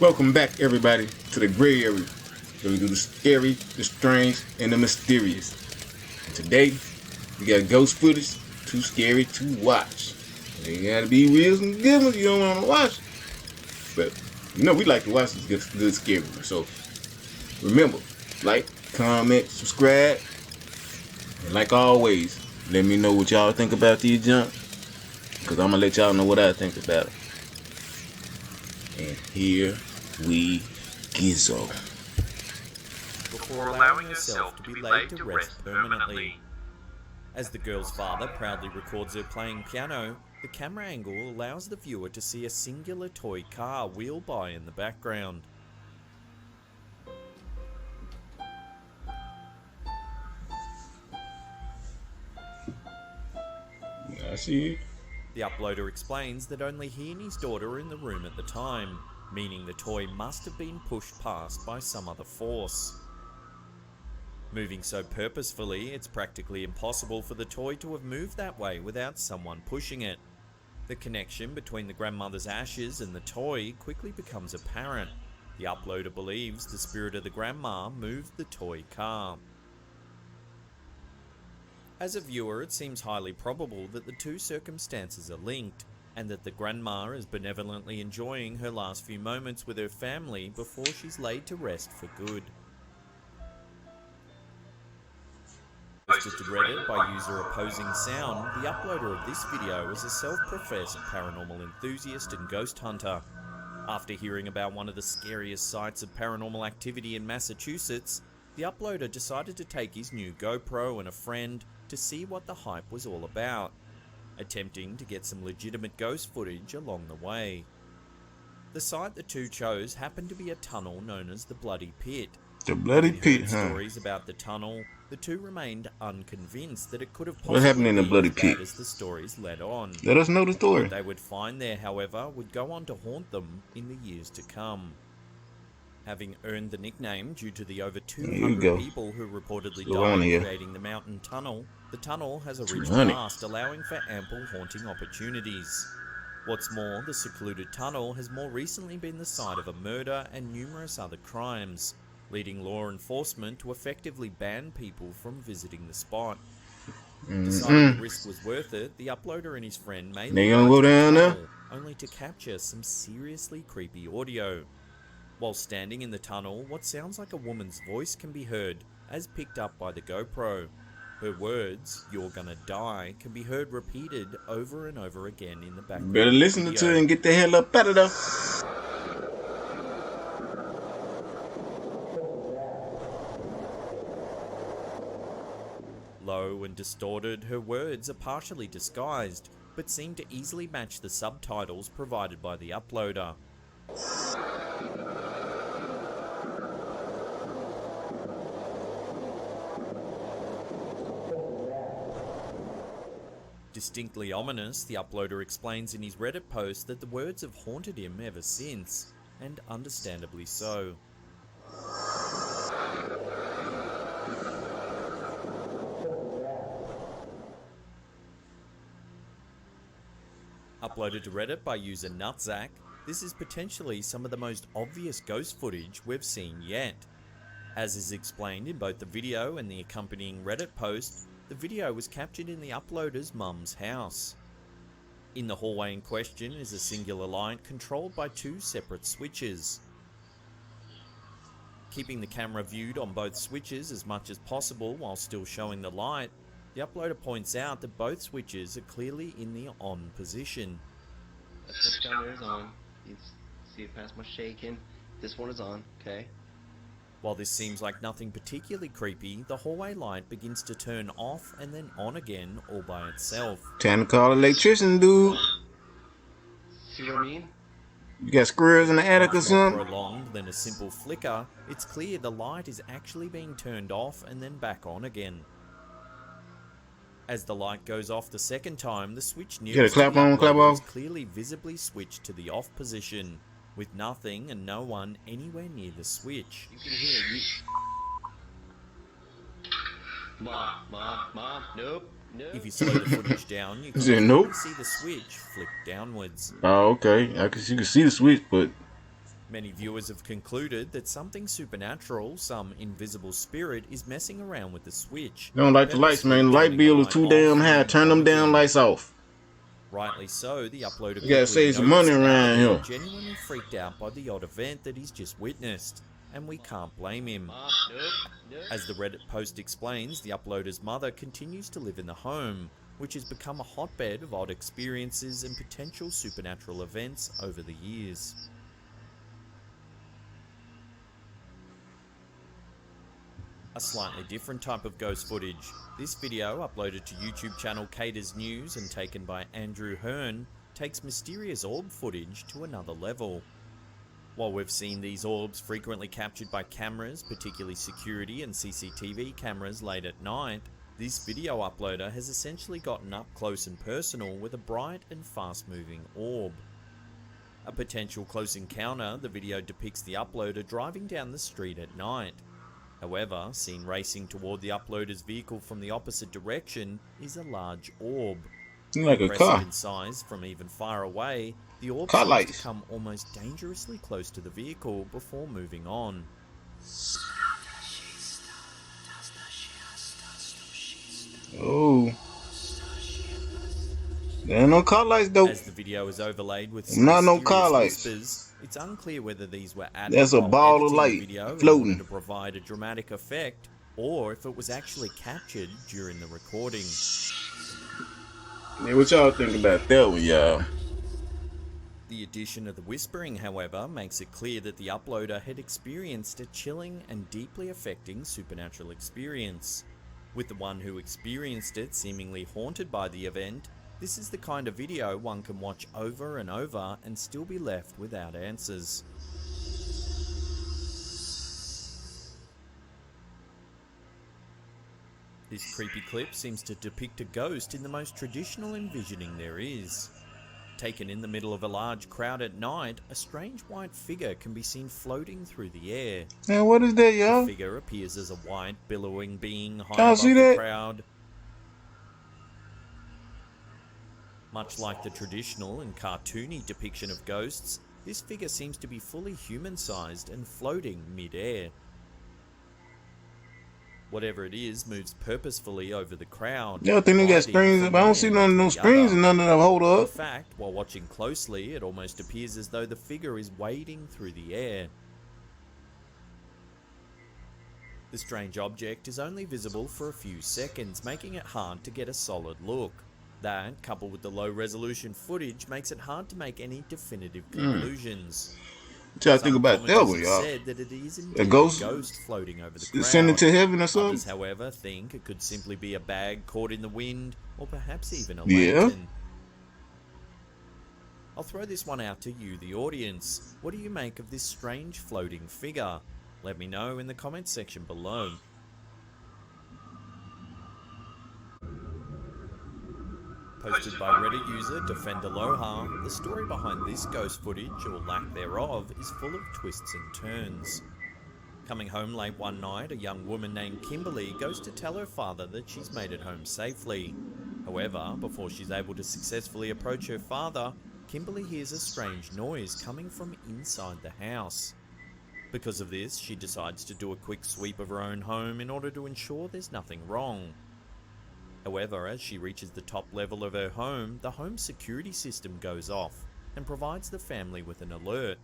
Welcome back, everybody, to the gray area, where we do the scary, the strange, and the mysterious. And today, we got ghost footage, too scary to watch. They gotta be real and good ones you don't want to watch. But, you know, we like to watch this good scary ones. So, remember, like, comment, subscribe, and like always, let me know what y'all think about these jumps, because I'm gonna let y'all know what I think about it. And here we gizzo. Before allowing herself to be laid to rest permanently. As the girl's father proudly records her playing piano, the camera angle allows the viewer to see a singular toy car wheel by in the background. I see it. The uploader explains that only he and his daughter were in the room at the time, meaning the toy must have been pushed past by some other force. Moving so purposefully, it's practically impossible for the toy to have moved that way without someone pushing it. The connection between the grandmother's ashes and the toy quickly becomes apparent. The uploader believes the spirit of the grandma moved the toy car. As a viewer, it seems highly probable that the two circumstances are linked, and that the grandma is benevolently enjoying her last few moments with her family before she's laid to rest for good. Posted to Reddit by user Opposing Sound, the uploader of this video is a self-professed paranormal enthusiast and ghost hunter. After hearing about one of the scariest sites of paranormal activity in Massachusetts, the uploader decided to take his new GoPro and a friend to see what the hype was all about, attempting to get some legitimate ghost footage along the way. The site the two chose happened to be a tunnel known as the Bloody Pit. The Bloody Pit, huh? Stories about the tunnel, the two remained unconvinced that it could have possibly What happened in the been Bloody as Pit? bad as the stories led on. Let us know the story. What they would find there, however, would go on to haunt them in the years to come. Having earned the nickname due to the over 200 people who reportedly died creating the mountain tunnel, the tunnel has a rich past, allowing for ample haunting opportunities. What's more, the secluded tunnel has more recently been the site of a murder and numerous other crimes, leading law enforcement to effectively ban people from visiting the spot. Deciding the risk was worth it, the uploader and his friend made the go down there, only to capture some seriously creepy audio. While standing in the tunnel, what sounds like a woman's voice can be heard, as picked up by the GoPro. Her words, "You're gonna die," can be heard repeated over and over again in the background. Better listen to it and get the hell up out of there. Low and distorted, her words are partially disguised, but seem to easily match the subtitles provided by the uploader. Distinctly ominous, the uploader explains in his Reddit post that the words have haunted him ever since, and understandably so. Uploaded to Reddit by user Nutzack, this is potentially some of the most obvious ghost footage we've seen yet. As is explained in both the video and the accompanying Reddit post, the video was captured in the uploader's mum's house. In the hallway in question is a singular light controlled by two separate switches. Keeping the camera viewed on both switches as much as possible while still showing the light, the uploader points out that both switches are clearly in the on position. That switch down there is on. You see it past my shaking. This one is on, okay? While this seems like nothing particularly creepy, the hallway light begins to turn off and then on again all by itself. Time to call an electrician, dude. See what I mean? You got squirrels in the attic or something? More prolonged than a simple flicker, it's clear the light is actually being turned off and then back on again. As the light goes off the second time, the switch nearest to the uploader is clearly visibly switched to the off position, with nothing and no one anywhere near the switch. You can hear you. Mom, nope. If you slow the footage down, you can see the switch flick downwards. Oh, okay. You can see the switch, but Many viewers have concluded that something supernatural, some invisible spirit, is messing around with the switch. You don't like the lights, man. The light bill is too damn high. Turn them damn lights off. Rightly so, the uploader you gotta save some money around here. Genuinely freaked out by the odd event that he's just witnessed, and we can't blame him. As the Reddit post explains, the uploader's mother continues to live in the home, which has become a hotbed of odd experiences and potential supernatural events over the years. A slightly different type of ghost footage. This video, uploaded to YouTube channel Caters News and taken by Andrew Hearn, takes mysterious orb footage to another level. While we've seen these orbs frequently captured by cameras, particularly security and CCTV cameras late at night, this video uploader has essentially gotten up close and personal with a bright and fast-moving orb. A potential close encounter, the video depicts the uploader driving down the street at night. However, seen racing toward the uploader's vehicle from the opposite direction is a large orb. Like a car. In size from even far away, the orb seems to come almost dangerously close to the vehicle before moving on. Oh. There ain't no car lights though. As the video is overlaid with not no car lights. Whispers, it's unclear whether these were added That's a ball of light floating to provide a dramatic effect, or if it was actually captured during the recording. Yeah, what y'all think about that one, y'all? The addition of the whispering, however, makes it clear that the uploader had experienced a chilling and deeply affecting supernatural experience. With the one who experienced it seemingly haunted by the event, this is the kind of video one can watch over and over and still be left without answers. This creepy clip seems to depict a ghost in the most traditional envisioning there is. Taken in the middle of a large crowd at night, a strange white figure can be seen floating through the air. Now what is that, y'all? The figure appears as a white, billowing being high above the crowd. Much like the traditional and cartoony depiction of ghosts, this figure seems to be fully human-sized and floating mid-air. Whatever it is moves purposefully over the crowd. Yeah, I think they got screens. I don't see none of no screens and none of them hold up. In fact, while watching closely, it almost appears as though the figure is wading through the air. The strange object is only visible for a few seconds, making it hard to get a solid look. That, coupled with the low-resolution footage, makes it hard to make any definitive conclusions. What y'all think about that one, y'all? Said that it is indeed a ghost floating over the crowd. Send it to heaven or something? Others, however, think it could simply be a bag caught in the wind, or perhaps even a lantern. I'll throw this one out to you, the audience. What do you make of this strange floating figure? Let me know in the comments section below. Posted by Reddit user Defend Aloha, the story behind this ghost footage, or lack thereof, is full of twists and turns. Coming home late one night, a young woman named Kimberly goes to tell her father that she's made it home safely. However, before she's able to successfully approach her father, Kimberly hears a strange noise coming from inside the house. Because of this, she decides to do a quick sweep of her own home in order to ensure there's nothing wrong. However, as she reaches the top level of her home, the home security system goes off and provides the family with an alert.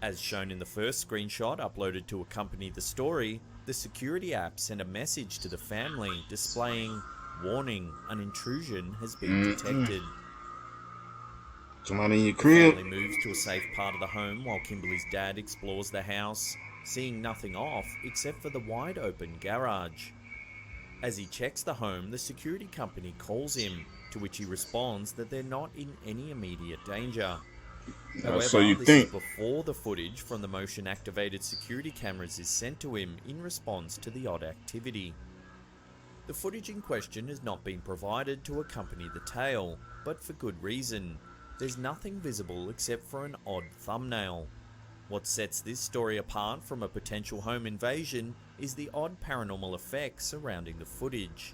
As shown in the first screenshot uploaded to accompany the story, the security app sent a message to the family displaying, "Warning, an intrusion has been detected." Somebody in your crib. The family moves to a safe part of the home while Kimberly's dad explores the house, seeing nothing off except for the wide open garage. As he checks the home, the security company calls him, to which he responds that they're not in any immediate danger. However, so you this think is before the footage from the motion-activated security cameras is sent to him in response to the odd activity. The footage in question has not been provided to accompany the tale, but for good reason. There's nothing visible except for an odd thumbnail. What sets this story apart from a potential home invasion is the odd paranormal effects surrounding the footage.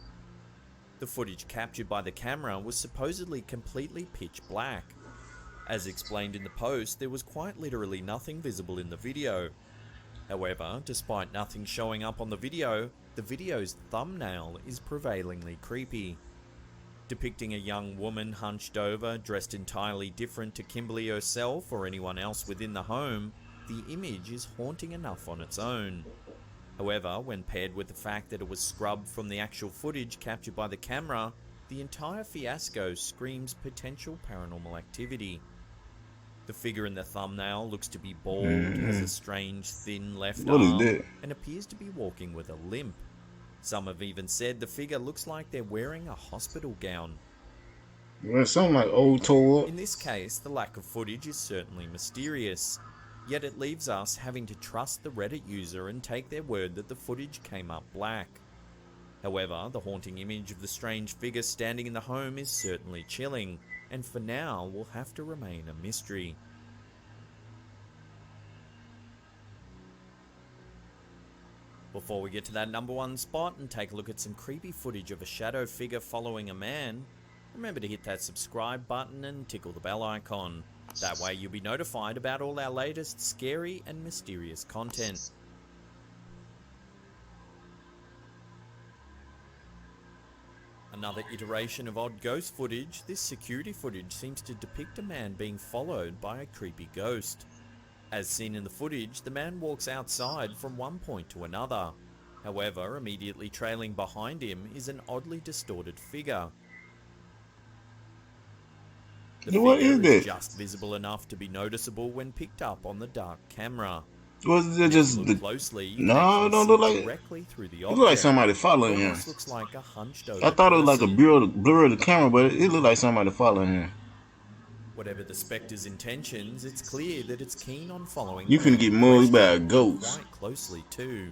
The footage captured by the camera was supposedly completely pitch black. As explained in the post, there was quite literally nothing visible in the video. However, despite nothing showing up on the video's thumbnail is prevailingly creepy. Depicting a young woman hunched over, dressed entirely different to Kimberly herself or anyone else within the home, the image is haunting enough on its own. However, when paired with the fact that it was scrubbed from the actual footage captured by the camera, the entire fiasco screams potential paranormal activity. The figure in the thumbnail looks to be bald, has a strange thin left arm, and appears to be walking with a limp. Some have even said the figure looks like they're wearing a hospital gown. Well, something like old tore up. In this case, the lack of footage is certainly mysterious, yet it leaves us having to trust the Reddit user and take their word that the footage came up black. However, the haunting image of the strange figure standing in the home is certainly chilling, and for now will have to remain a mystery. Before we get to that number one spot and take a look at some creepy footage of a shadow figure following a man, remember to hit that subscribe button and tickle the bell icon. That way you'll be notified about all our latest scary and mysterious content. Another iteration of odd ghost footage, this security footage seems to depict a man being followed by a creepy ghost. As seen in the footage, the man walks outside from one point to another. However, immediately trailing behind him is an oddly distorted figure. The figure is just visible enough to be noticeable when picked up on the dark camera. Was it just the closely? No, it don't look like directly through the object. It look like somebody following him. Looks like a hunched over I thought it was like a blur of the camera, but it looked like somebody following him. Whatever the specter's intentions, it's clear that it's keen on following. You can get mugged by a ghost. Quite closely too.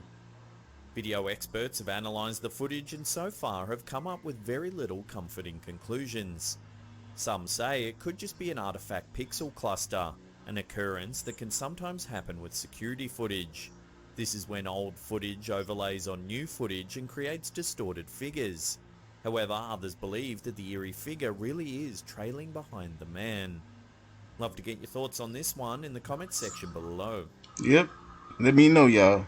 Video experts have analysed the footage and so far have come up with very little comforting conclusions. Some say it could just be an artifact pixel cluster, an occurrence that can sometimes happen with security footage. This is when old footage overlays on new footage and creates distorted figures. However, others believe that the eerie figure really is trailing behind the man. Love to get your thoughts on this one in the comments section below. Yep, let me know, y'all.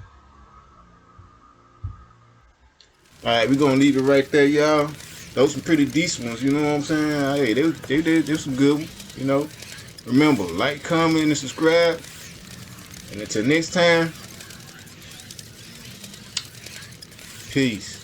Alright, we're gonna leave it right there, y'all. Those some pretty decent ones, you know what I'm saying? Hey, they some good ones, you know. Remember, like, comment, and subscribe. And until next time, peace.